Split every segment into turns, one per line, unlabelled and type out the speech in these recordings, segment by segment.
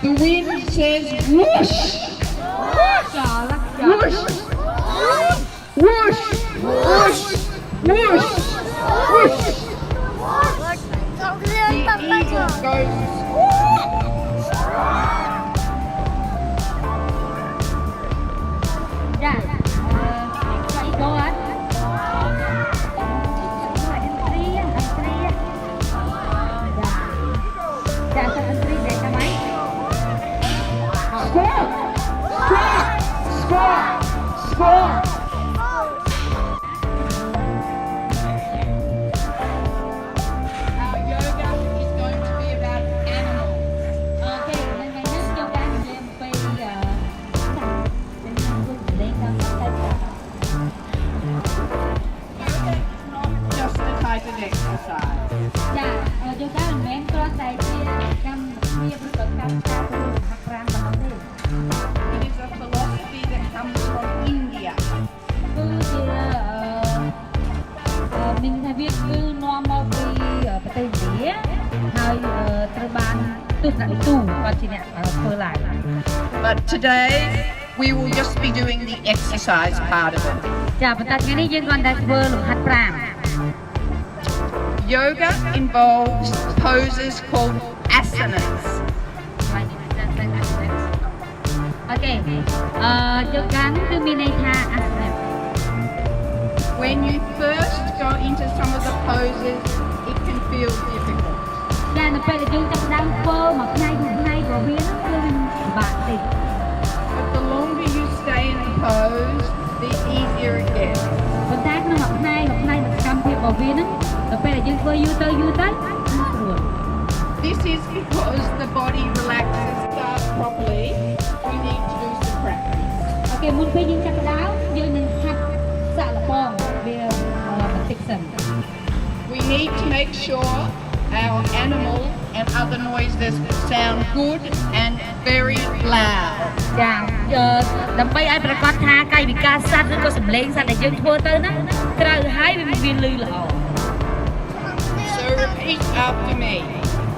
The wind says whoosh. Whoosh. Whoosh. Whoosh. Whoosh. Whoosh. The eagle goes. Score! Our yoga is going to be about animals.
Okay, lần này nhất yoga thì em phải lên cao tay.
Just a type of exercise.
Dạ, yoga mình men có tay chia cam chia với cam cam hạt rang và không đi.
It is a philosophy that comes from India.
Cứ mình thay viết cứ normal vì ở Tây Lý hay từ ban tu lại tu còn chị nè phơi lại.
But today we will just be doing the exercise part of it.
Dạ, và tại ngày nay dân còn đang phơi lục hạt rang.
Yoga involves poses called asanas.
Okay, yogaគឺមានន័យថាអាសនៈ
When you first go into some of the poses, it can feel difficult.
ចានៅពេលដែលយើងចាប់ផ្ដើមធ្វើមួយថ្ងៃពីរថ្ងៃក៏វាគឺវាពិបាកតិច
But the longer you stay in the pose, the easier it gets.
ប៉ុន្តែក្នុងមួយថ្ងៃនៃសកម្មភាពរបស់វាហ្នឹងដល់ពេលដែលយើងធ្វើយូរទៅស្រួល
This is because the body relaxes. Start properly, we need to do some practice.
អូខេមុនពេលយើងចាប់ផ្ដើមយើងនឹងហាត់សាក់លបងវាបន្តិចសិន
We need to make sure our animal and other noises sound good and very loud.
ចាដើម្បីឲ្យប្រកាសថាកាយវិការសត្វឬក៏សម្លេងសត្វដែលយើងធ្វើទៅហ្នឹងត្រូវហើយវាលឺល្អ
So repeat after me.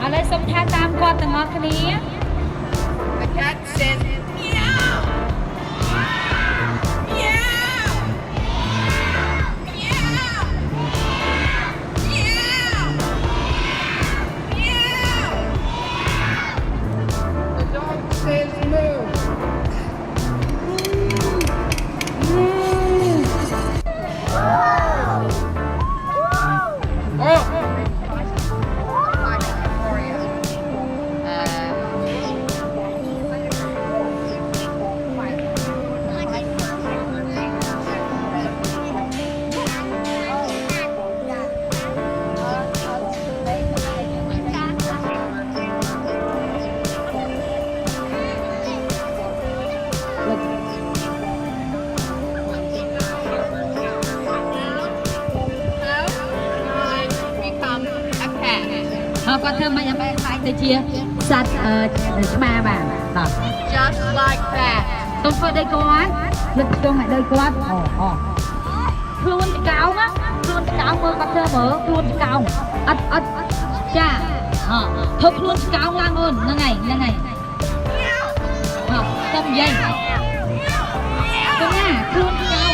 ឥឡូវសូមថាតាមគាត់ទាំងអស់គ្នា
The cat says meow. Meow. Meow. Meow. Meow. The dog says moo. Oh.
Con thơm anh em phải tới chia sạch ba bà đó.
Just like that.
Tôi phải đây con lực trong lại đây con luôn cao á luôn cao mơ con thơm mở luôn cao ắt cha thơm luôn cao lang ơn nó ngày tâm dây con nha luôn cao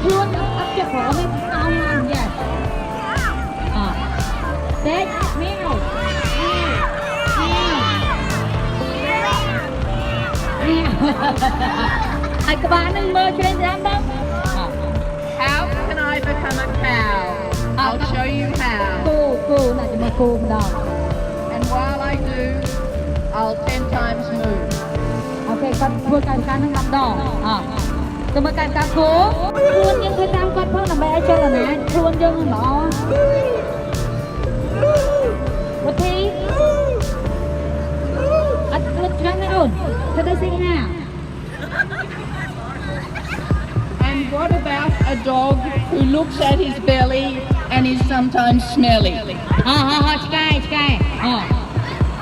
luôn ấp chặt của mình cao lang vậy đấy mèo ai các bạn đừng mơ trên giám đâu.
How can I become a cow? I'll show you how.
Cô lại mà cô đâu.
And while I do, I'll 10 times move.
Ok, con vừa cài nó ngắm đỏ. Tôi mới cài cố. Luôn nhưng tôi đang con phong là mẹ cho là mẹ luôn nhưng nó. Một thi. Luôn trắng này ổn. Thật đây sinh ha.
And what about a dog who looks at his belly and is sometimes smelly?
Sky.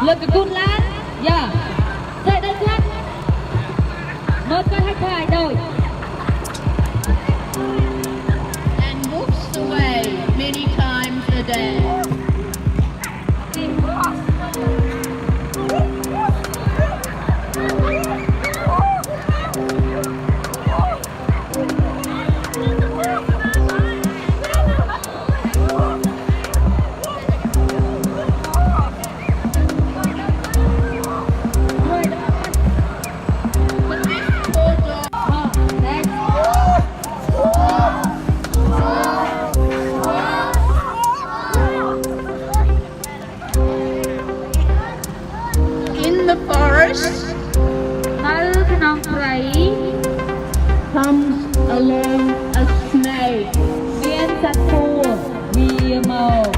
Look a good lad. Yeah. Thế đây con. Một con hai đôi.
And moves away, many times a day. In the forest
នៅក្នុងព្រៃ
comes along a snake.
មានសត្វគោវាមក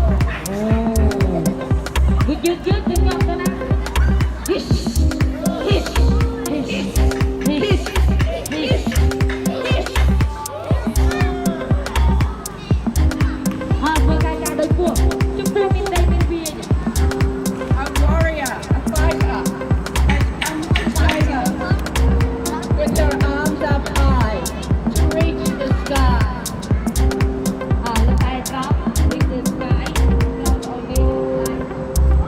អូវាយឺតទៅខ្ញុំទៅណា Hiss hiss hiss hiss hiss ហើយធ្វើការដោយពួកជំនួសមានដៃមានវា
A warrior, a fighter, has come to tiger with their arms up high to reach the sky.
แล้วតែត្រប់នេះគឺស្កាយត្រប់ឲ្យវា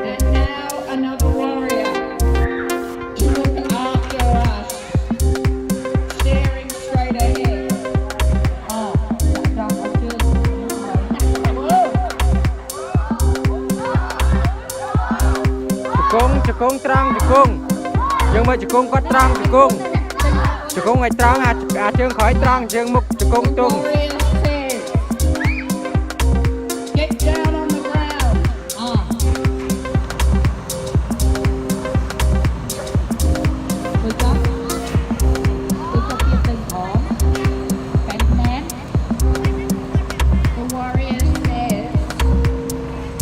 And now another warrior to look after us, staring straight ahead.
ត្រង់ឲ្យជើង
ជង្គង់ត្រង់ជង្គង់យើងមើលជង្គង់គាត់ត្រង់ជង្គង់ឲ្យត្រង់អាជើងក្រោយត្រង់ជើងមុខជង្គង់ទុំ
Warrior says, get down on the ground.
ទៅចុះទៀតទៅផងបែបណែន
The warrior says,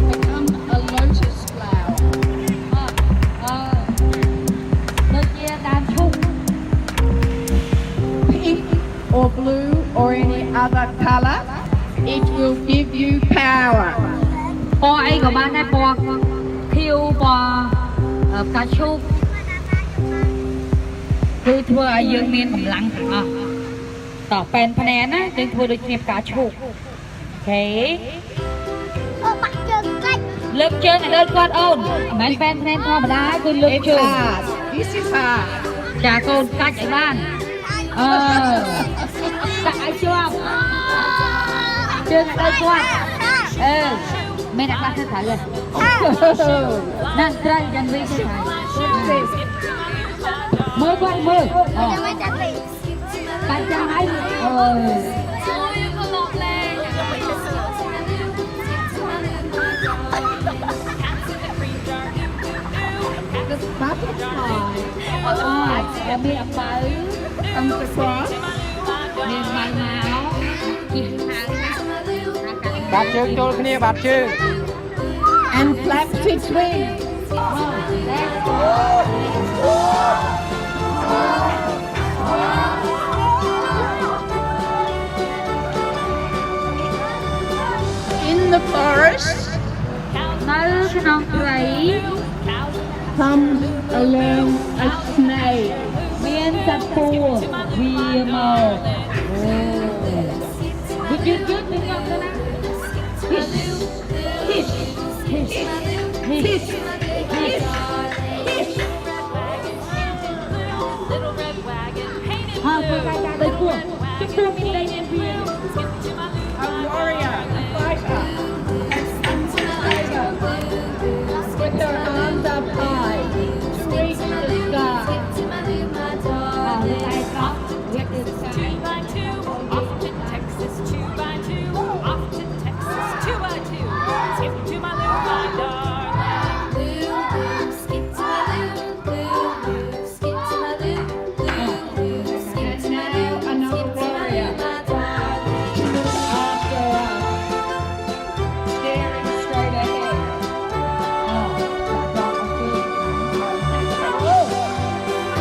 become a lotus flower.
ដូចជាដើមឈូក
Pink or blue or any other color, it will give you power.
ពណ៌អីក៏បានដែរពណ៌ខៀវពណ៌ផ្កាឈូកគឺធ្វើឲ្យយើងមានកម្លាំងទាំងអស់តោះប៉ែនភ្នែនណាយើងធ្វើដូចគ្នាផ្កាឈូកអូខេលើកជើងឲ្យដល់គាត់អូនមិនមែនប៉ែនភ្នែនធម្មតាគឺលើក
It's
ជើង
hard. This is hard.
ចាកូនកាច់ឲ្យបានដាក់ឲ្យជាប់ជើងឲ្យដល់គាត់មានអ្នកខ្លះធ្វើត្រូវទេណាស់ត្រូវយ៉ាងវិញធ្វើត្រូវមើលគាត់មើលកាច់ចាំឲ្យ
The butterfly
មានអបៅ
comes across.
មានម៉ៅមកជិះហៅ
បាត់ជើងចូលគ្នាបាត់ជើង
And flaps its wings. In the forest
នៅក្នុងព្រៃ
comes along a snake.
មានសត្វពស់វាមកវាយឺតទៅខ្ញុំទៅណា Hiss hiss hiss hiss hissហើយធ្វើការដោយពួកជំនួសមានដៃមានវា
A warrior, a fighter, has come to tiger with their arms up high to reach the sky.
តែត្រប់វាគឺស្កាយ
2 by 2, off to Texas, 2 by 2, off to Texas, 2 by 2. Skip to my loo, my darling.
Skip to my loo, loo, loo. Skip to my loo, loo, loo. Skip to my loo,
Another warrior
my darling.
to look after us, staring straight ahead.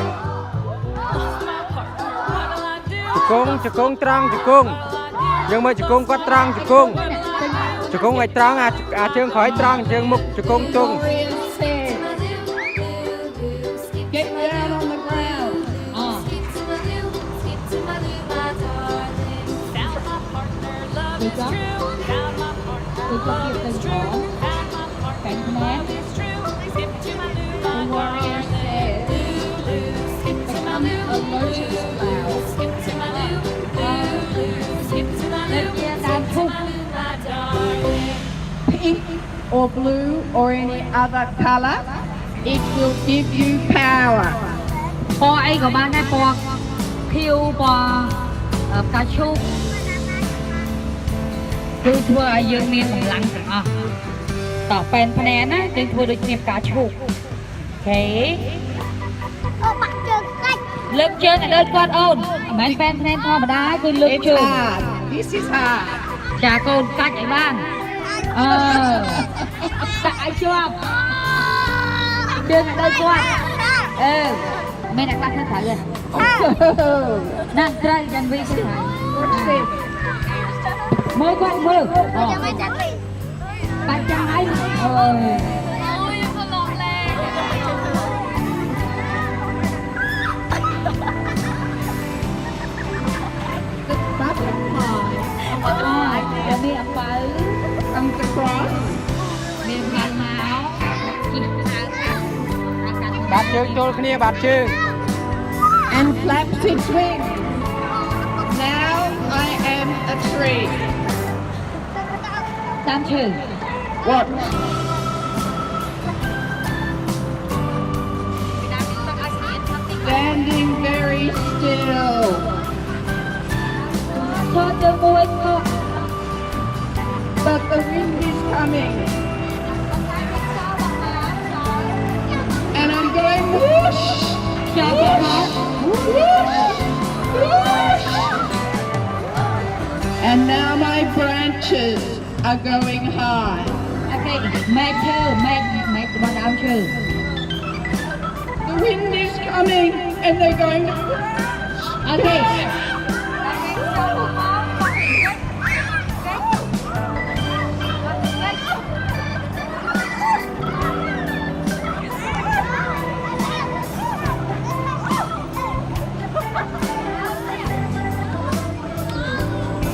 Lost my partner, what'll I do?
ជង្គង់ត្រង់ជង្គង់យើងមើលជង្គង់គាត់ត្រង់ជង្គង់ ជង្គង់ឲ្យត្រង់អាជើងក្រោយត្រង់ជើងមុខជង្គង់ជង្គង់
Gloria said, get down on the ground.
អ
Skip to my loo, skip to my loo, my darling.
Found my partner, love
Good
is
job.
true. Found my partner,
Good job,
love
you
is
can
true.
go.
Found my partner,
Thank you,
love is true. Skip to my loo, my
Gloria
darling.
said,
Skip to my loo,
a lotus flower.
skip to my loo, skip to my loo, skip to my loo, my darling.
Pink or blue or any other color, it will give you power.
ពណ៌អីក៏បានដែរពណ៌ខៀវពណ៌ផ្កាឈូកគឺធ្វើឲ្យយើងមានកម្លាំងទាំងអស់តោះប៉ែនភ្នែនណាយើងធ្វើដូចគ្នាផ្កាឈូកអូខេលើកជើងឲ្យដល់គាត់អូនមិនមែនប៉ែនភ្នែនធម្មតាគឺលើក
It's
ជើង
hard. This is hard.
ចាកូនកាច់ឲ្យបានដាក់ឲ្យជាប់ជើងឲ្យដល់គាត់មានអ្នកខ្លះធ្វើត្រូវទេណាស់ត្រូវយ៉ាងវិញគឺត្រូវ
What's this?
មើលគាត់មើលបាច់ចាំហើយអូយ
Butterfly.
จะมีអប៉ៅ
Comes across.
មានបានមកជីកខាងអាកាស
បាត់ជើងចូលគ្នាបាត់ជើង
And flaps its wings. Now I am a tree.
តាមឈើ
What? Standing very still.
ឈរជើងមួយខក
But the wind is coming. And I'm going whoosh.
ខ្យល់ក៏ខក
Whoosh. Whoosh. And now my branches are going high.
អូខេមែកឈើមែករបស់ដើមឈើ
The wind is coming and they're going.
អូខេ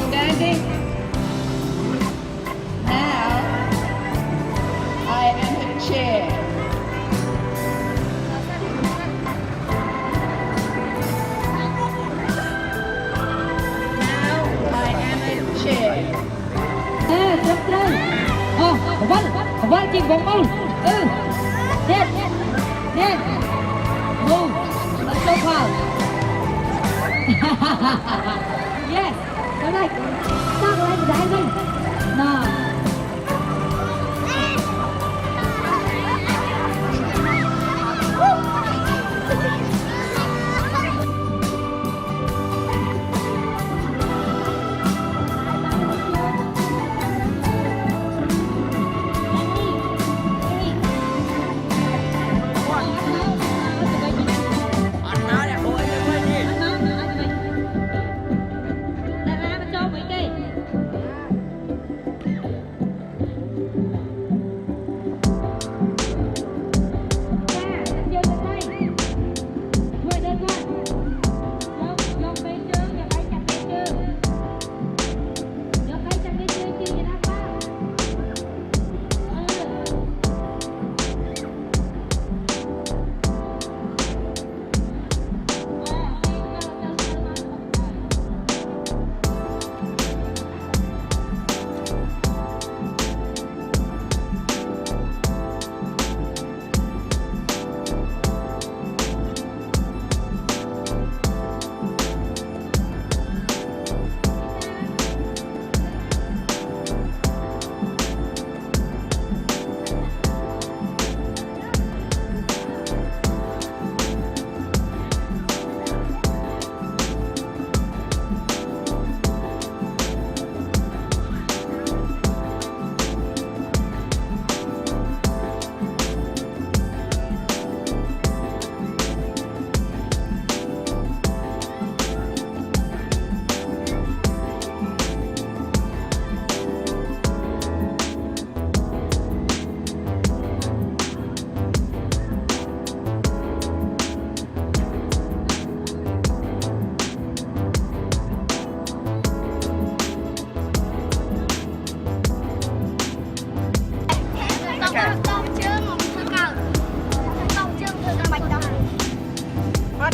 Standing. Now I am a chair. Now I am a chair.
ត្រឹមត្រូវកវ៉ាល់ជីបងមូលនេះនេះមូលអត់ចូលខោ Yes ទៅđây sao lại đại đây nào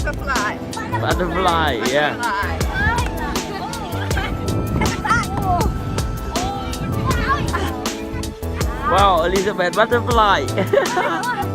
Butterfly.
Butterfly, yeah. Wow, Elizabeth, butterfly.